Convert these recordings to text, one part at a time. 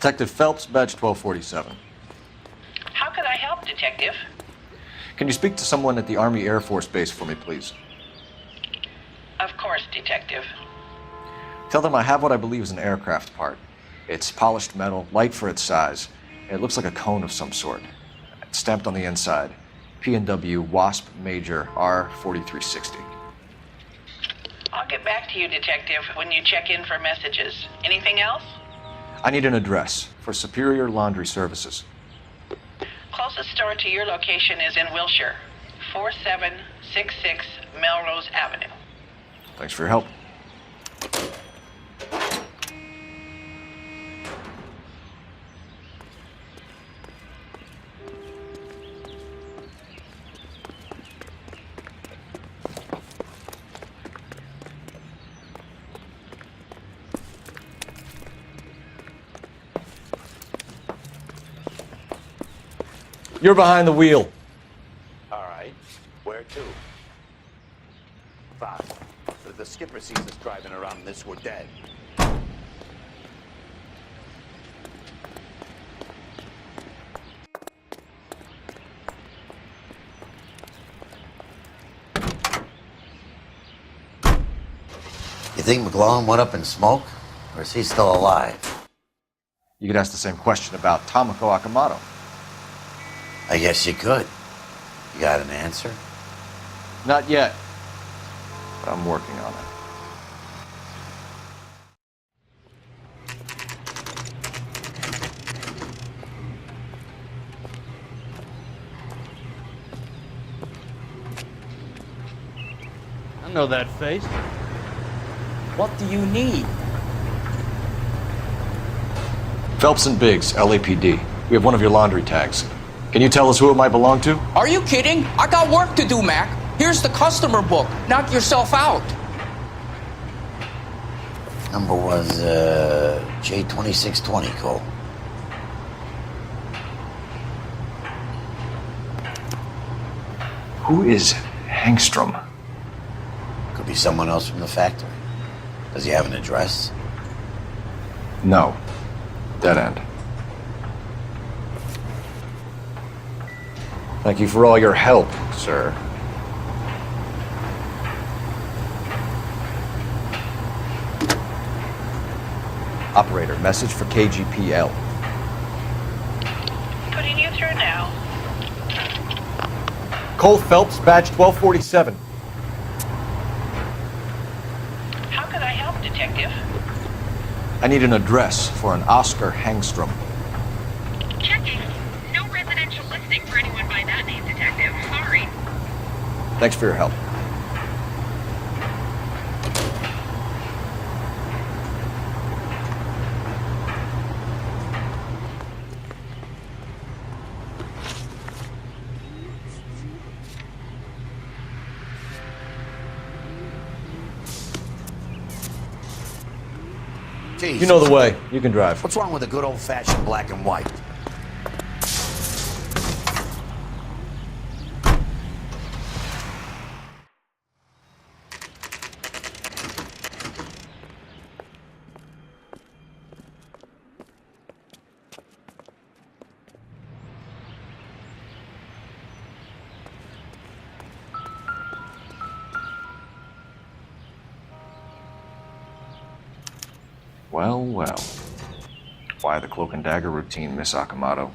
Detective Phelps, badge 1247. How could I help, Detective? Can you speak to someone at the Army Air Force Base for me, please? Of course, Detective. Tell them I have what I believe is an aircraft part. It's polished metal, light for its size. It looks like a cone of some sort. It's stamped on the inside. P&W Wasp Major R4360. I'll get back to you, Detective, when you check in for messages. Anything else? I need an address for Superior Laundry Services. Closest store to your location is in Wilshire, 4766 Melrose Avenue. Thanks for your help. You're behind the wheel. All right. Where to? 5. But if the skipper sees us driving around this, we're dead. You think McGlowan went up in smoke? Or is he still alive? You could ask the same question about Tomoko Akamoto. I guess you could. You got an answer? Not yet, but I'm working on it. I know that face. What do you need? Phelps and Biggs, LAPD. We have one of your laundry tags. Can you tell us who it might belong to? Are you kidding? I got work to do, Mac. Here's the customer book. Knock yourself out. Number was, J2620, Cole. Who is Hangstrom? Could be someone else from the factory. Does he have an address? No. Dead end. Thank you for all your help, sir. Operator, message for KGPL. Putting you through now. Cole Phelps, badge 1247. How could I help, Detective? I need an address for an Oscar Hangstrom. Checking. No residential listing for anyone by that name, Detective. Sorry. Thanks for your help. Jeez. You know the way. You can drive. What's wrong with a good old-fashioned black and white? Well, well. Why the cloak and dagger routine, Miss Akamoto?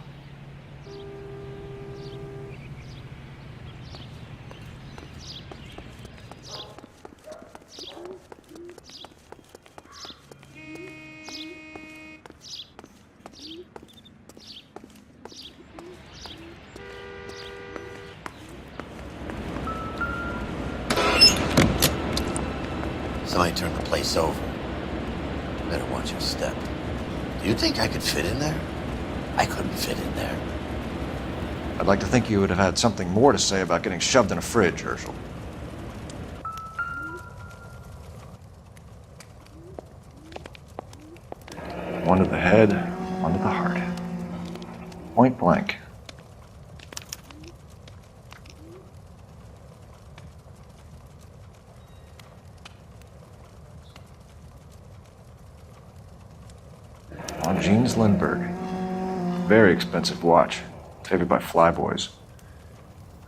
Somebody turned the place over. Better watch your step. Do you think I could fit in there? I couldn't fit in there. I'd like to think you would have had something more to say about getting shoved in a fridge, Herschel. One to the head, one to the heart. Point blank. One from Jeans Lindbergh. Very expensive watch. Favored by flyboys.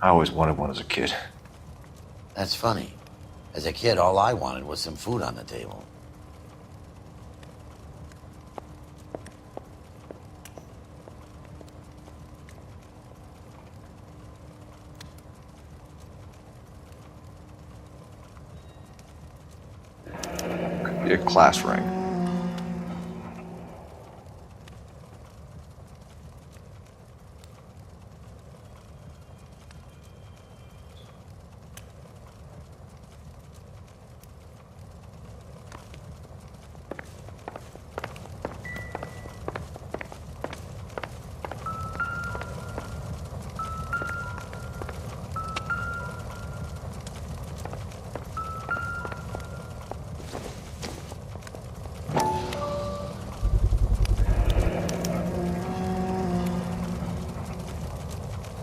I always wanted one as a kid. That's funny. As a kid, all I wanted was some food on the table. Could be a class ring.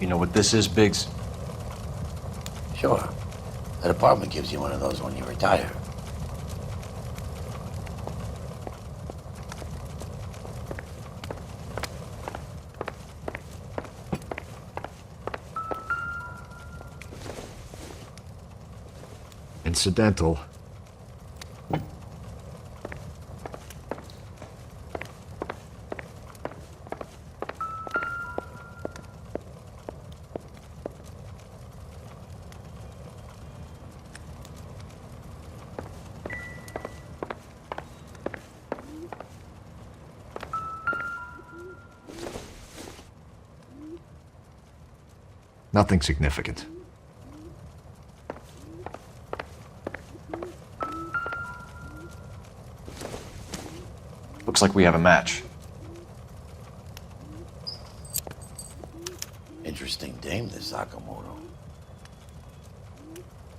You know what this is, Biggs? Sure. That apartment gives you one of those when you retire. Incidental. Nothing significant. Looks like we have a match. Interesting dame, this Sakamoto.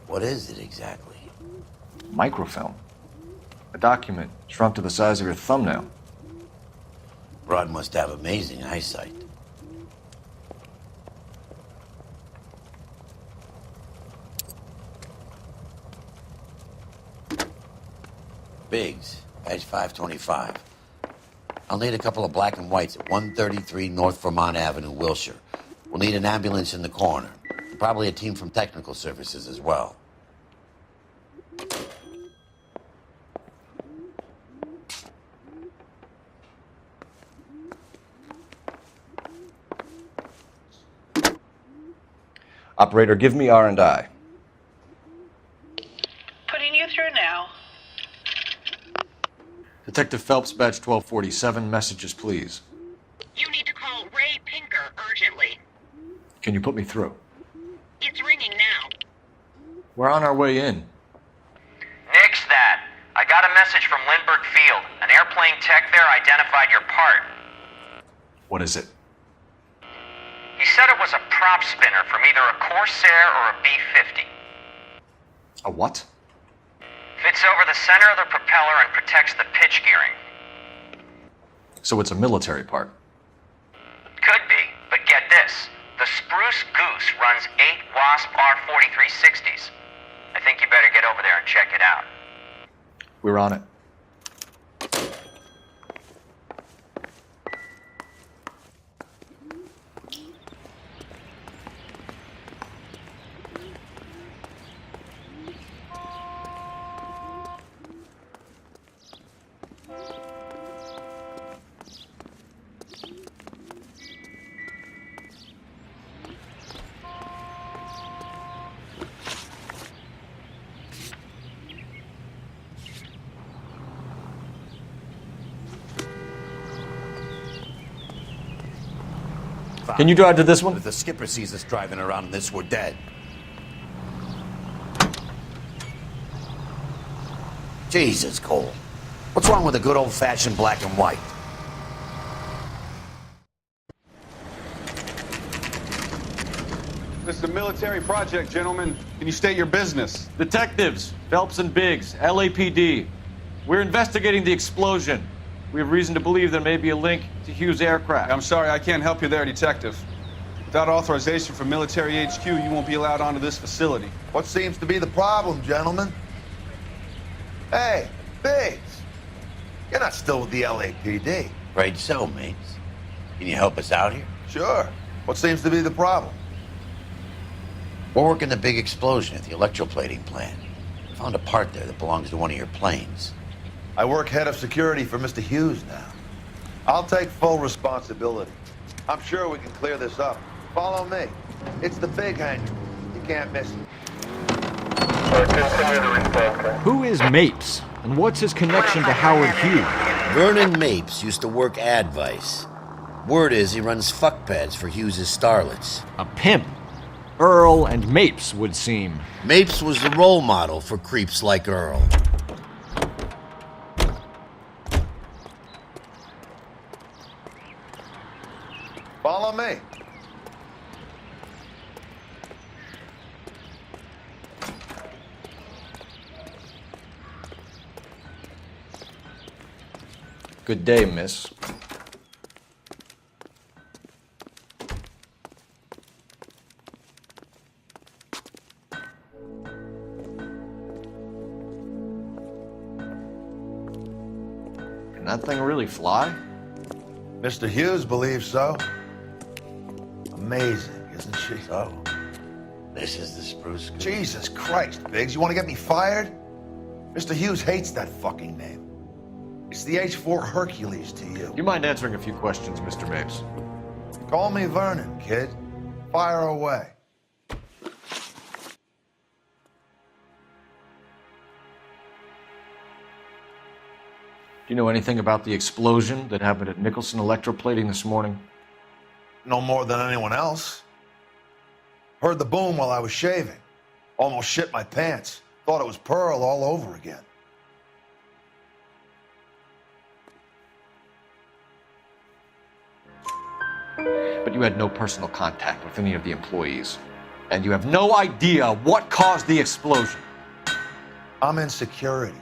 What is it exactly? Microfilm. A document shrunk to the size of your thumbnail. Broad must have amazing eyesight. Biggs, page 525. I'll need a couple of black and whites at 133 North Vermont Avenue, Wilshire. We'll need an ambulance in the corner. Probably a team from technical services as well. Operator, give me R&I. Putting you through now. Detective Phelps, badge 1247, messages please. You need to call Ray Pinker urgently. Can you put me through? It's ringing now. We're on our way in. Nix that. I got a message from Lindbergh Field. An airplane tech there identified your part. What is it? He said it was a prop spinner from either a Corsair or a B-50. A what? Fits over the center of the propeller and protects the pitch gearing. So it's a military part. Could be, but get this. The Spruce Goose runs 8 Wasp R-4360s. I think you better get over there and check it out. We're on it. Can you drive to this one? If the skipper sees us driving around this, we're dead. Jesus, Cole. What's wrong with a good old-fashioned black and white? This is a military project, gentlemen. Can you state your business? Detectives, Phelps and Biggs, LAPD. We're investigating the explosion. We have reason to believe there may be a link to Hughes' aircraft. I'm sorry, I can't help you there, Detective. Without authorization from Military HQ, you won't be allowed onto this facility. What seems to be the problem, gentlemen? Hey, Biggs. You're not still with the LAPD. Afraid so, mates. Can you help us out here? Sure. What seems to be the problem? We're working the big explosion at the electroplating plant. We found a part there that belongs to one of your planes. I work head of security for Mr. Hughes now. I'll take full responsibility. I'm sure we can clear this up. Follow me. It's the big hangar. You can't miss it. Who is Mapes, and what's his connection to Howard Hughes? Vernon Mapes used to work Advice. Word is he runs fuck pads for Hughes' starlets. A pimp. Earl and Mapes would seem. Mapes was the role model for creeps like Earl. Follow me. Good day, miss. Can that thing really fly? Mr. Hughes believes so. Amazing, isn't she? So, this is the spruce goose. Jesus Christ, Biggs, you want to get me fired? Mr. Hughes hates that fucking name. It's the H4 Hercules to you. You mind answering a few questions, Mr. Mapes? Call me Vernon, kid. Fire away. Do you know anything about the explosion that happened at Nicholson Electroplating this morning? No more than anyone else. Heard the boom while I was shaving. Almost shit my pants. Thought it was Pearl all over again. But you had no personal contact with any of the employees. And you have no idea what caused the explosion. I'm in security.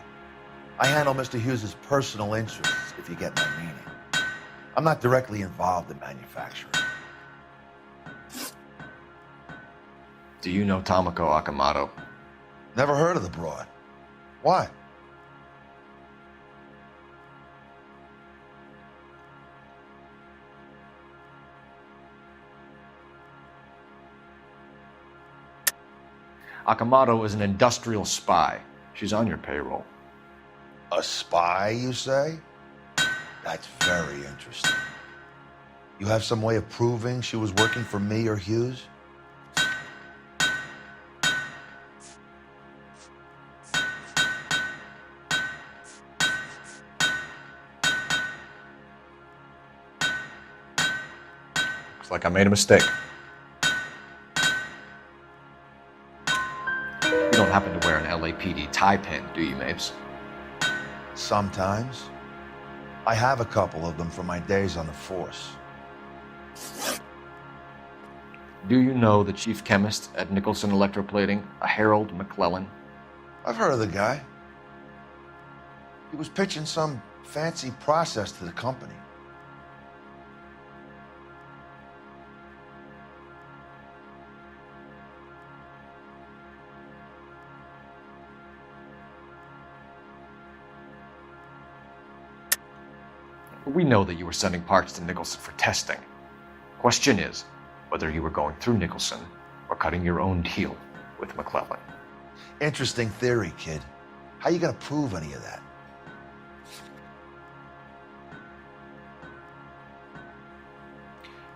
I handle Mr. Hughes' personal interests, if you get my meaning. I'm not directly involved in manufacturing. Do you know Tomoko Akamoto? Never heard of the broad. Why? Akamoto is an industrial spy. She's on your payroll. A spy, you say? That's very interesting. You have some way of proving she was working for me or Hughes? Looks like I made a mistake. You don't happen to wear an LAPD tie pin, do you, Mapes? Sometimes. I have a couple of them from my days on the force. Do you know the chief chemist at Nicholson Electroplating, a Harold McClellan? I've heard of the guy. He was pitching some fancy process to the company. We know that you were sending parts to Nicholson for testing. Question is whether you were going through Nicholson or cutting your own deal with McClellan. Interesting theory, kid. How you gonna prove any of that?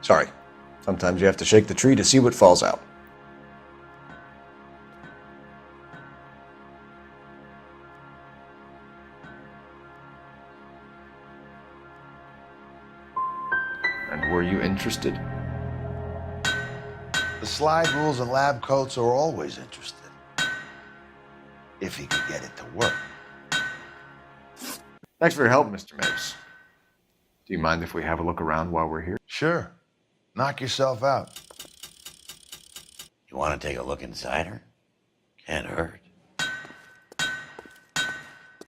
Sorry. Sometimes you have to shake the tree to see what falls out. And were you interested? The slide rules and lab coats are always interested. If he could get it to work. Thanks for your help, Mr. Mapes. Do you mind if we have a look around while we're here? Sure. Knock yourself out. You want to take a look inside her? Can't hurt.